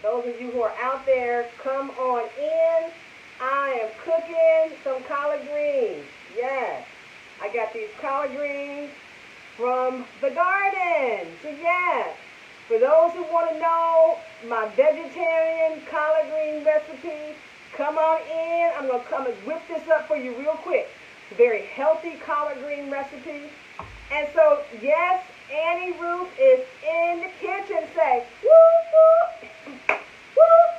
Those of you who are out there, come on in. I am cooking some collard greens. Yes, I got these collard greens from the garden. So yes, for those who want to know my vegetarian collard green recipe, come on in. I'm going to come and whip this up for you real quick. It's a very healthy collard green recipe. And so, yes, Annie Ruth is in the kitchen. Say, whoop, whoop, whoop,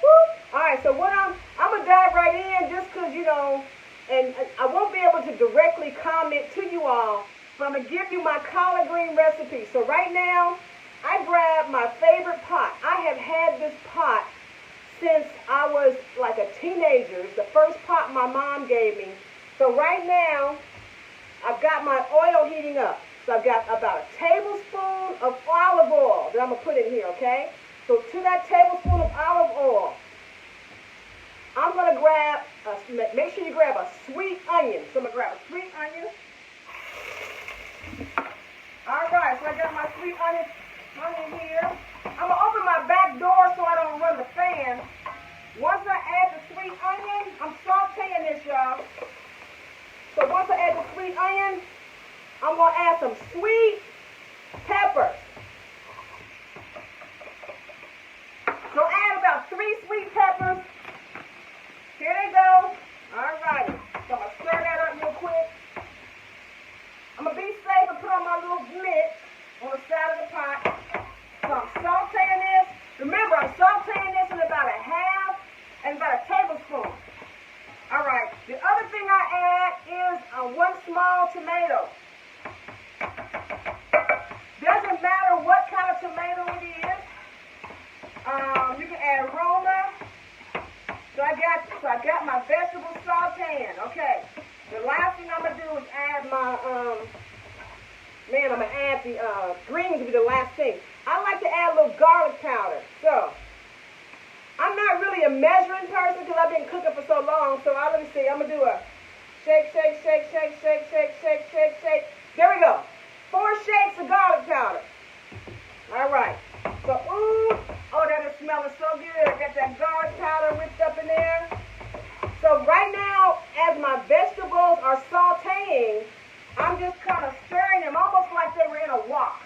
whoop. All right, so what I'm going to dive right in just because, you know, and I won't be able to directly comment to you all, but I'm going to give you my collard green recipe. So right now, I grabbed my favorite pot. I have had this pot since I was like a teenager. It's the first pot my mom gave me. So right now, I've got my oil heating up. So I've got about a tablespoon of olive oil that I'm going to put in here, okay? So to that tablespoon of olive oil, I'm going to grab, make sure you grab a sweet onion. So I'm going to grab a sweet onion. All right, so I got my sweet onion here. I'm going to open my back door so I don't run the fan. Once I add the sweet onion, I'm sauteing this, y'all. So once I add the sweet onion, I'm going to add some sweet peppers. So add about 3 sweet peppers. Here they go. All righty. So I'm going to stir that up real quick. I'm going to be safe and put on my little mitt on the side of the pot. So I'm sauteing this. Remember, I'm sauteing this in about a half and about a tablespoon. All right. The other thing I add is 1 small tomato. Doesn't matter what kind of tomato it is. You can add aroma. So I got my vegetables sauteing. Okay. The last thing I'm gonna do is add my I'm gonna add the greens will be the last thing. I like to add a little garlic powder. So I'm not really a measuring person because I've been cooking for so long. So let me see. I'm gonna do a shake, shake, shake, shake, shake, shake, shake, shake, shake. There we go. 4 shakes of garlic powder. All right. So, that is smelling so good. Got that garlic powder whipped up in there. So right now, as my vegetables are sauteing, I'm just kind of stirring them almost like they were in a wok.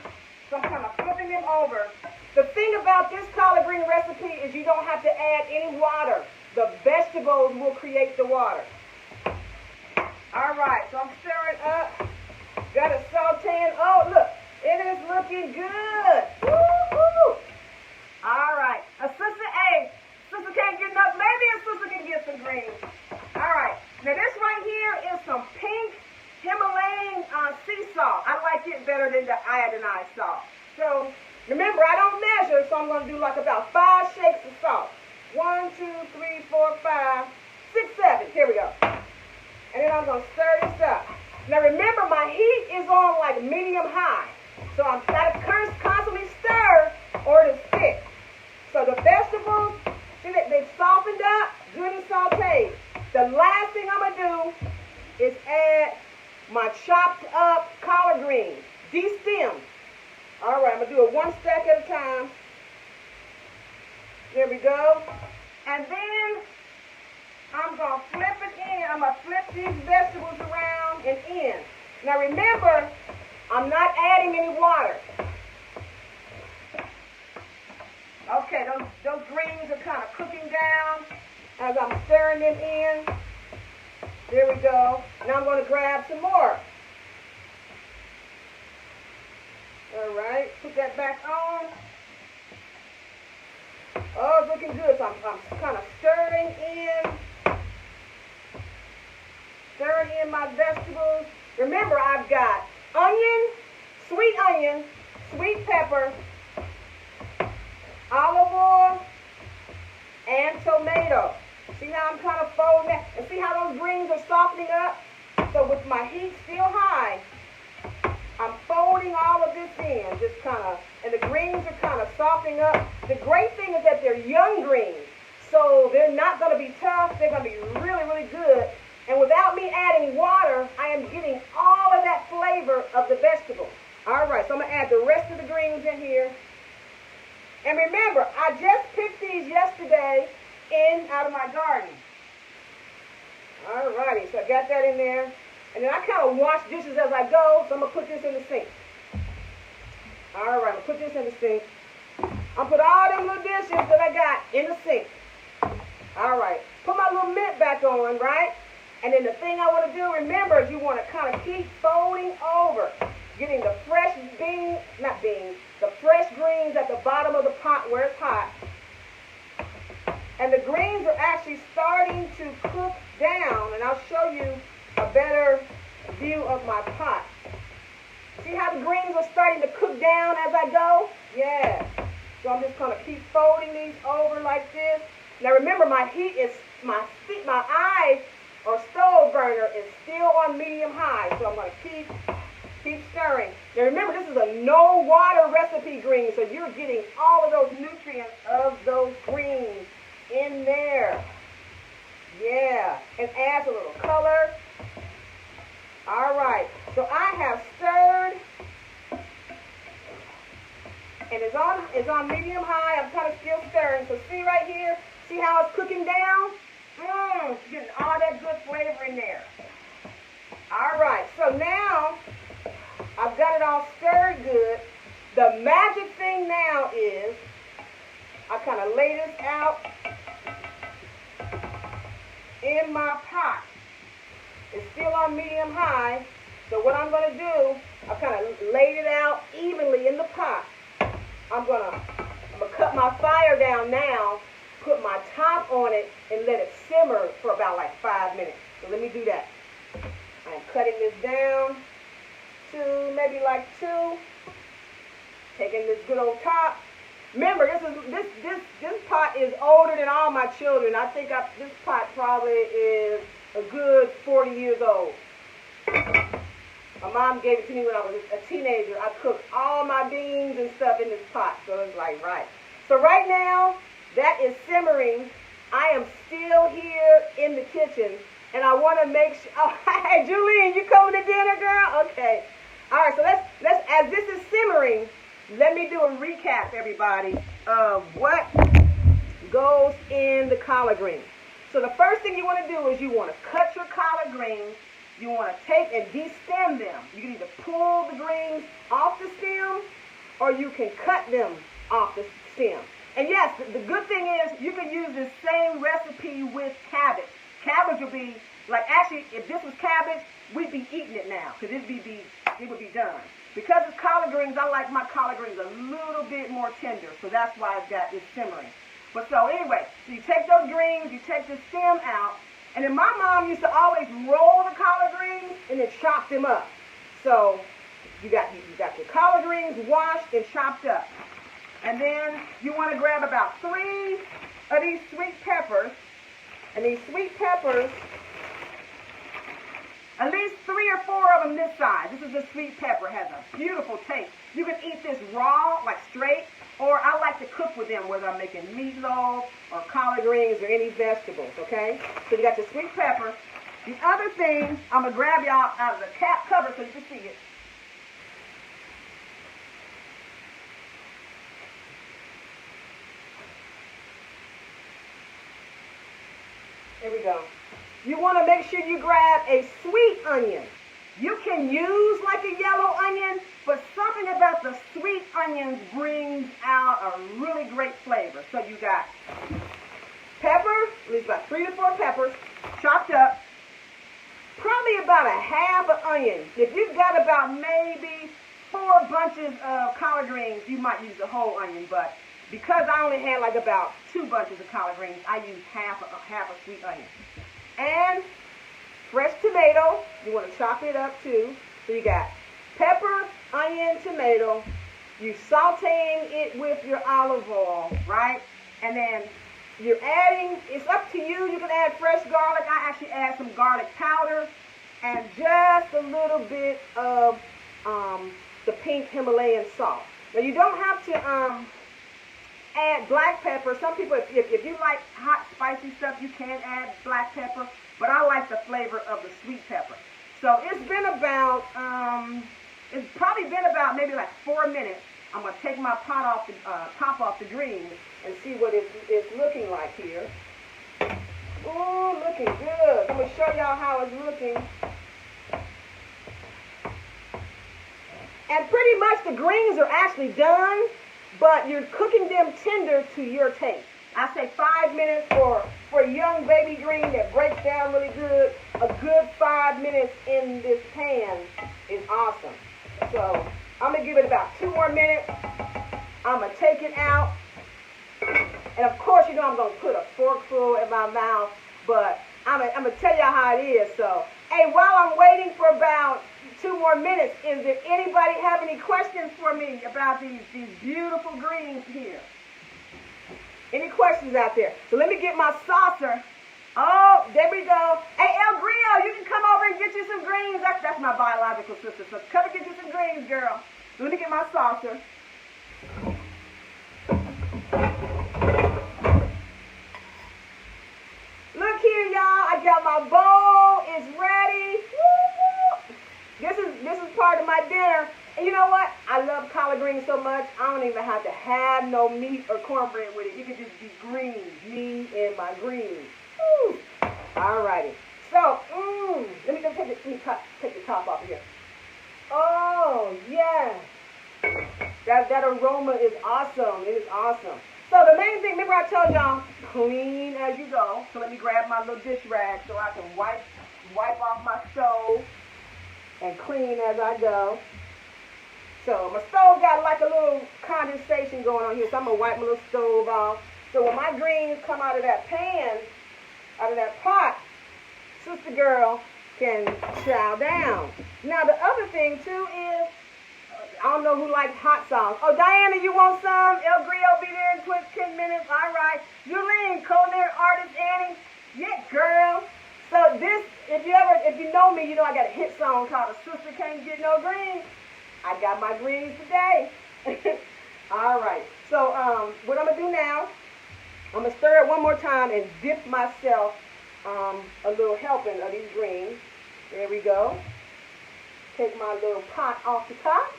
So I'm kind of flipping them over. The thing about this collard green recipe is you don't have to add any water. The vegetables will create the water. All right, so I'm stirring up. Got it sauteing. Oh, look, it is looking good. Woo-hoo. All right. Sister can't get enough. Maybe a sister can get some greens. All right. Now, this right here is some pink Himalayan sea salt. I like it better than the iodinized salt. So, remember, I don't measure, so I'm going to do like about 5 shakes of salt. 1, 2, 3, 4, 5, 6, 7. Here we go. And then I'm going to stir this up. Now remember, my heat is on like medium high. So I've got to constantly stir or it'll stick. So the vegetables, see that they've softened up, good and sauteed. The last thing I'm going to do is add my chopped up collard greens, de-stemmed. All right, I'm going to do it 1 stack at a time. There we go. And then I'm going to flip it in. I'm going to flip these vegetables around and in. Now remember, I'm not adding any water. Okay, those greens are kind of cooking down as I'm stirring them in. There we go. Now I'm going to grab some more. All right, put that back on. Oh, it's looking good. So I'm kind of stirring in my vegetables. Remember, I've got onion, sweet pepper, olive oil, and tomato. See how I'm kind of folding that? And see how those greens are softening up? So with my heat still high, I'm folding all of this in, just kind of, and the greens are kind of softening up. The great thing is that they're young greens, so they're not going to be tough. They're going to be really, really good. And without me adding water, I am getting all of that flavor of the vegetables. All right, so I'm going to add the rest of the greens in here. And remember, I just picked these yesterday out of my garden. Alrighty, so I got that in there. And then I kind of wash dishes as I go, so I'm going to put this in the sink. Alright, I'm going to put this in the sink. I'll put all them little dishes that I got in the sink. Alright, put my little mint back on, right? And then the thing I want to do, remember, is you want to kind of keep folding over. Getting the fresh the fresh greens at the bottom of the pot where it's hot. And the greens are actually starting to cook down, and I'll show you a better view of my pot. See how the greens are starting to cook down as I go? Yeah. So I'm just going to keep folding these over like this. Now remember, my heat is, my eye or stove burner is still on medium high, so I'm going to keep stirring. Now remember, this is a no water recipe green, so you're getting all of those nutrients of those greens in there. Yeah, and adds a little color. All right, so I have stirred, and it's on medium high. I'm kind of still stirring. So see right here, see how it's cooking down? It's getting all that good flavor in there. All right, so now I've got it all stirred good. The magic thing now is I kind of lay this out in my pot. It's still on medium high. So what I'm going to do, I've kind of laid it out evenly in the pot. I'm going to cut my fire down now, put my top on it, and let it simmer for about like 5 minutes. So let me do that. I'm cutting this down to maybe like 2. Taking this good old top. Remember, this pot is older than all my children. I think this pot probably is a good 40 years old. My mom gave it to me when I was a teenager. I cooked all my beans and stuff in this pot, so it's like, right. So right now, that is simmering. I am still here in the kitchen, and I want to make sure. Oh, hey, Julian, you coming to dinner, girl? Okay. All right, so let's as this is simmering, let me do a recap, everybody, of what goes in the collard greens. So the first thing you want to do is you want to cut your collard greens. You want to take and de-stem them. You can either pull the greens off the stem, or you can cut them off the stem. And yes, the good thing is you can use this same recipe with cabbage. Cabbage would be, like, actually, if this was cabbage, we'd be eating it now, because it would be done. Because it's collard greens, I like my collard greens a little bit more tender, so that's why I've got this simmering. But so anyway, so you take those greens, you take the stem out, and then my mom used to always roll the collard greens and then chop them up. So you got your collard greens washed and chopped up. And then you want to grab about 3 of these sweet peppers. And these sweet peppers, at least 3 or 4 of them this size. This is a sweet pepper. It has a beautiful taste. You can eat this raw, like straight, or I like to cook with them, whether I'm making meatloaf or collard greens or any vegetables, okay? So you got your sweet pepper. The other thing, I'm going to grab y'all out of the cap cover so you can see it. Here we go. You want to make sure you grab a sweet onion. You can use like a yellow onion, but something about the sweet onions brings out a really great flavor. So you got pepper, at least about 3 to 4 peppers, chopped up. Probably about a half an onion. If you've got about maybe 4 bunches of collard greens, you might use the whole onion, but because I only had like about 2 bunches of collard greens, I used half a sweet onion. And fresh tomato, you want to chop it up too. So you got pepper, onion, tomato. You sauteing it with your olive oil, right? And then you're adding, it's up to you. You can add fresh garlic. I actually add some garlic powder and just a little bit of the pink Himalayan salt. Now you don't have to add black pepper. Some people, if you like hot, spicy stuff, you can add black pepper. But I like the flavor of the sweet pepper. So it's been about, it's probably been about maybe like 4 minutes I'm going to take my pot off the top off the greens and see what it's looking like here. Ooh, looking good. I'm going to show y'all how it's looking. And pretty much the greens are actually done, but you're cooking them tender to your taste. I say 5 minutes for a young baby green that breaks down really good. A good 5 minutes in this pan is awesome. So I'm going to give it about 2 more minutes. I'm going to take it out. And of course, you know I'm going to put a forkful in my mouth, but I'm going to tell y'all how it is. So, hey, while I'm waiting for about 2 more minutes, is there anybody have any questions for me about these beautiful greens here? Any questions out there? So let me get my saucer. Oh, there we go. Hey, El Grillo, you can come over and get you some greens. That's my biological sister. So come and get you some greens, girl. So let me get my saucer. Look here, y'all. I got my bowl. It's ready. Woo-hoo. This is part of my dinner. And you know what? I love collard greens so much, I don't even have to have no meat or cornbread with it. You can just be greens, me and my greens. Woo. Alrighty. So, let me just take the top off of here. Oh, yeah. That aroma is awesome. It is awesome. So the main thing, remember I told y'all, clean as you go. So let me grab my little dish rag so I can wipe off my stove and clean as I go. So my stove got like a little condensation going on here, so I'm going to wipe my little stove off. So when my greens come out of that pan, out of that pot, sister girl can chow down. Now the other thing too is, I don't know who likes hot sauce. Oh, Diana, you want some? El Grillo be there in 10 minutes. All right. Yulene, culinary artist Annie. Yeah, girl. So this, if you know me, you know I got a hit song called "A Sister Can't Get No Greens." I got my greens today. All right. So what I'm going to do now, I'm going to stir it one more time and dip myself a little helping of these greens. There we go. Take my little pot off the top.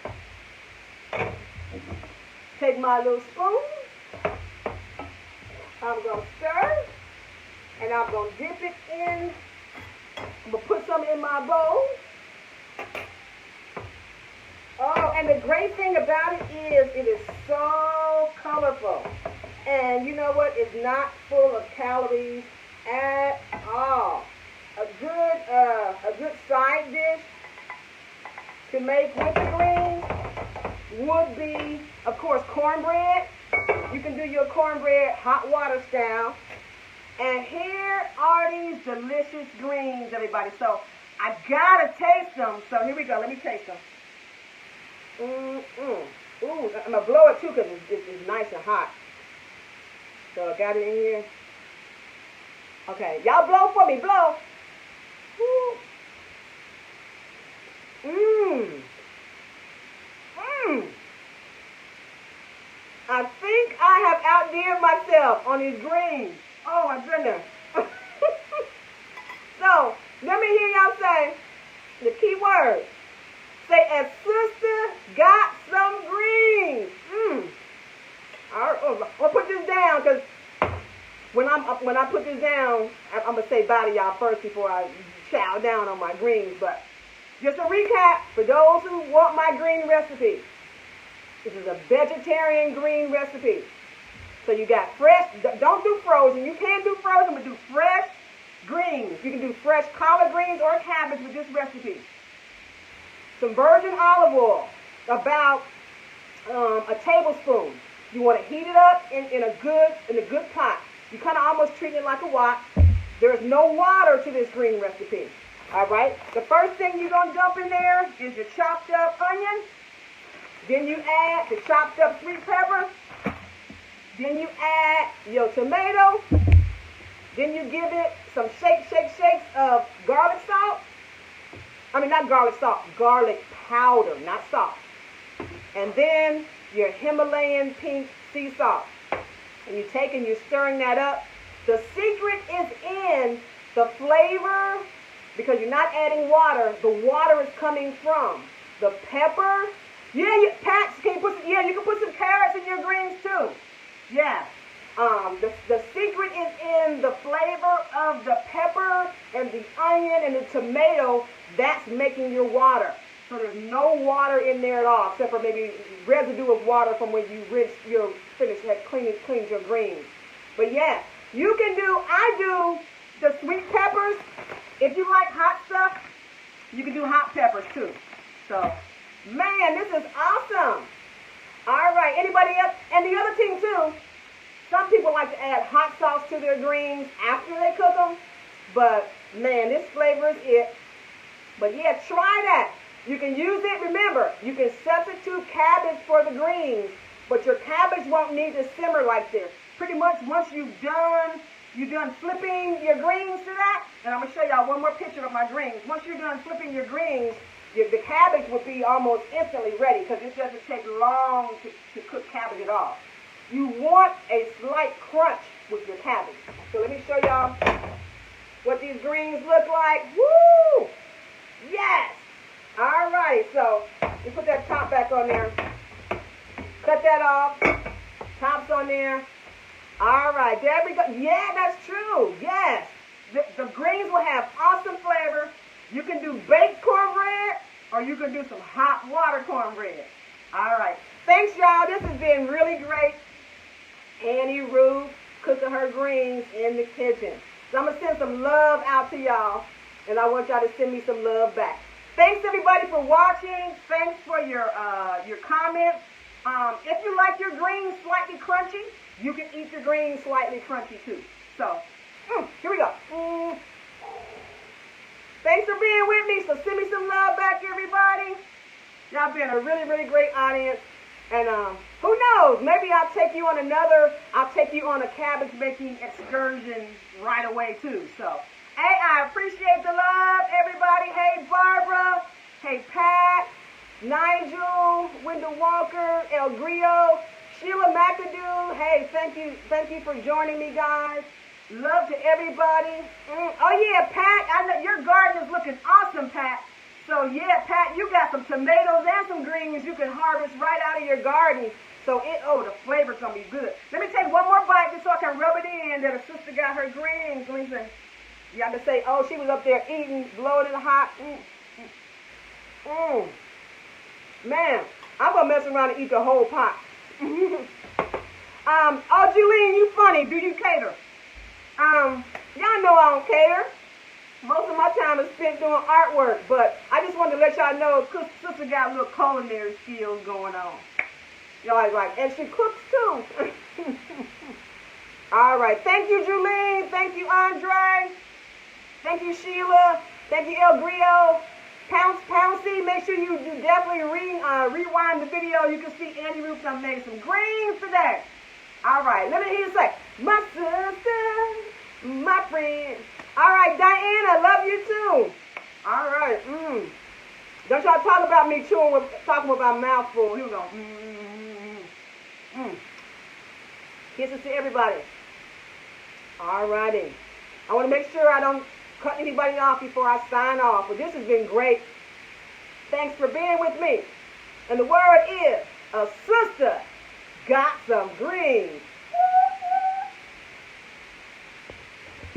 Take my little spoon. I'm going to stir. And I'm going to dip it in. I'm going to put some in my bowl. Oh, and the great thing about it is so colorful. And you know what? It's not full of calories at all. A good side dish to make with the greens would be, of course, cornbread. You can do your cornbread hot water style. And here are these delicious greens, everybody. So I gotta taste them. So here we go. Let me taste them. Ooh, I'm going to blow it too because it's nice and hot. So I got it in here. Okay, y'all blow for me, blow. I think I have outdid myself on these greens. Oh my goodness. So, let me hear y'all say the key word. Say, "A sister got some greens." I'll put this down because when I put this down, I'm gonna say bye to y'all first before I chow down on my greens. But just a recap for those who want my green recipe. This is a vegetarian green recipe. So you got fresh. Don't do frozen. You can do frozen, but do fresh greens. You can do fresh collard greens or cabbage with this recipe. Some virgin olive oil, about a tablespoon. You want to heat it up in a good pot. You kind of almost treat it like a wok. There's no water to this green recipe. All right. The first thing you're gonna dump in there is your chopped up onion. Then you add the chopped up sweet pepper. Then you add your tomato. Then you give it some shakes of garlic salt. I mean, not garlic salt, garlic powder, not salt. And then your Himalayan pink sea salt. And you take and you're stirring that up. The secret is in the flavor, because you're not adding water. The water is coming from the pepper Yeah, Pat, can you put some, yeah, you can put some carrots in your greens too. Yeah. The secret is in the flavor of the pepper and the onion and the tomato. That's making your water. So there's no water in there at all, except for maybe residue of water from when you cleaned your greens. But yeah, you can do, I do the sweet peppers. If you like hot stuff, you can do hot peppers too. So, man, this is awesome. All right, anybody else? And the other thing too, some people like to add hot sauce to their greens after they cook them. But, man, this flavors it. But, yeah, try that. You can use it. Remember, you can substitute cabbage for the greens. But your cabbage won't need to simmer like this. Pretty much once you're done flipping your greens to that. And I'm going to show y'all one more picture of my greens. Once you're done flipping your greens, the cabbage will be almost instantly ready because it doesn't take long to cook cabbage at all. You want a slight crunch with your cabbage. So let me show y'all what these greens look like. Woo! Yes! All right, so we put that top back on there. Cut that off. Top's on there. All right, there we go. Yeah, that's true. Yes. The greens will have awesome flavor. You can do baked cornbread or you can do some hot water cornbread. All right. Thanks, y'all. This has been really great. Annie Ruth cooking her greens in the kitchen. So I'm going to send some love out to y'all, and I want y'all to send me some love back. Thanks, everybody, for watching. Thanks for your comments. If you like your greens slightly crunchy, you can eat your greens slightly crunchy, too. So, here we go. Thanks for being with me. So send me some love back, everybody. Y'all been a really, really great audience. And who knows? Maybe I'll take you on a cabbage making excursion right away too. So, hey, I appreciate the love, everybody. Hey, Barbara. Hey, Pat, Nigel, Wendell Walker, El Grio, Sheila McAdoo. Hey, thank you for joining me, guys. Love to everybody. Oh yeah, Pat, I know your garden is looking awesome, Pat. So yeah, Pat, you got some tomatoes and some greens you can harvest right out of your garden. So the flavor's gonna be good. Let me take one more bite just so I can rub it in that a sister got her greens. Let me see. You have to say, oh, she was up there eating, blowing it hot. Man, I'm gonna mess around and eat the whole pot. Oh, Julian, you funny. Do you cater? Y'all know I don't cater. Most of my time is spent doing artwork, but I just wanted to let y'all know sister got a little culinary skills going on. Y'all like, and she cooks too. All right. Thank you, Julene. Thank you, Andre. Thank you, Sheila. Thank you, El Grio. Pouncy, make sure you do definitely rewind the video. You can see Andy Ruth done made some greens today. All right. Let me hear you say, my sister, my friend. All right, Diane, I love you too. All right. Don't y'all talk about me talking with my mouth full. Here we go. Kisses to everybody. All righty. I want to make sure I don't cut anybody off before I sign off. But this has been great. Thanks for being with me. And the word is, a sister got some greens.